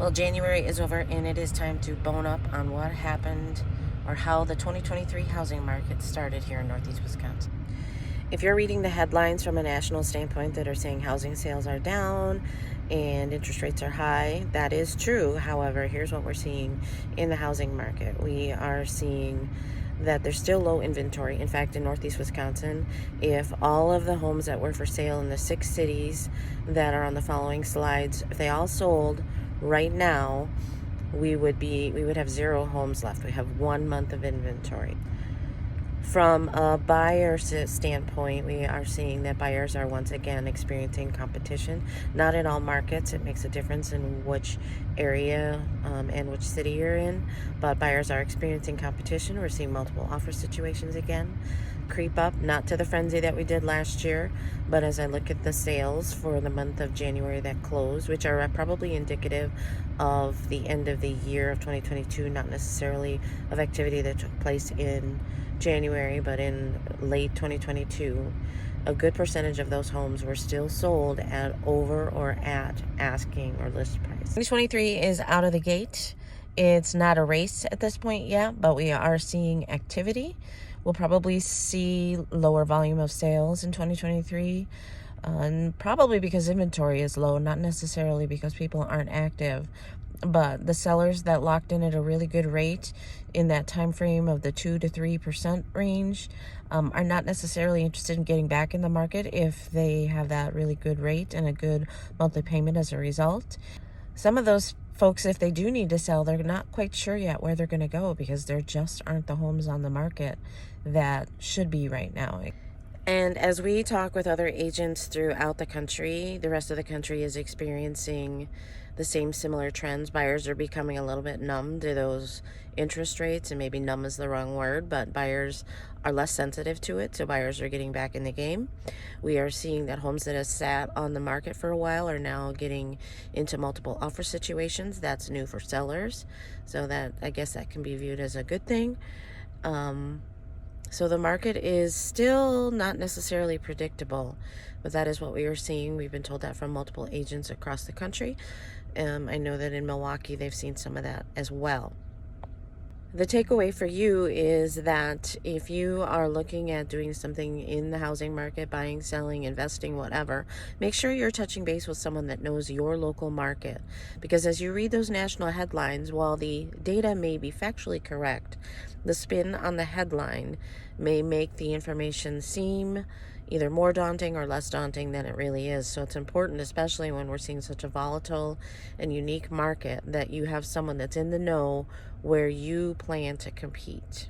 Well, January is over and it is time to bone up on what happened or how the 2023 housing market started here in Northeast Wisconsin. If you're reading the headlines from a national standpoint that are saying housing sales are down and interest rates are high, that is true. However, here's what we're seeing in the housing market. We are seeing that there's still low inventory. In fact, in Northeast Wisconsin, if all of the homes that were for sale in the 6 cities that are on the following slides, if they all sold right now, we would have 0 homes left. We have 1 month of inventory. From a buyer standpoint, we are seeing that buyers are once again experiencing competition. Not in all markets. It makes a difference in which area and which city you're in, but buyers are experiencing competition. We're seeing multiple offer situations again creep up, not to the frenzy that we did last year, but as I look at the sales for the month of January that closed, which are probably indicative of the end of the year of 2022, not necessarily of activity that took place in January, but in late 2022, a good percentage of those homes were still sold at over or at asking or list price. 2023 is out of the gate. It's not a race at this point yet, but we are seeing activity. We'll probably see lower volume of sales in 2023, and probably because inventory is low, not necessarily because people aren't active. But the sellers that locked in at a really good rate in that time frame of the 2 to 3% range are not necessarily interested in getting back in the market if they have that really good rate and a good monthly payment as a result. Some of those folks, if they do need to sell, they're not quite sure yet where they're going to go because there just aren't the homes on the market that should be right now. And as we talk with other agents throughout the country, the rest of the country is experiencing the same similar trends. Buyers are becoming a little bit numb to those interest rates, and maybe numb is the wrong word, but buyers are less sensitive to it, so buyers are getting back in the game. We are seeing that homes that have sat on the market for a while are now getting into multiple offer situations. That's new for sellers, so that, I guess, that can be viewed as a good thing. So the market is still not necessarily predictable, but that is what we are seeing. We've been told that from multiple agents across the country. I know that in Milwaukee, they've seen some of that as well. The takeaway for you is that if you are looking at doing something in the housing market, buying, selling, investing, whatever, make sure you're touching base with someone that knows your local market. Because as you read those national headlines, while the data may be factually correct, the spin on the headline may make the information seem either more daunting or less daunting than it really is. So it's important, especially when we're seeing such a volatile and unique market, that you have someone that's in the know where you plan to compete.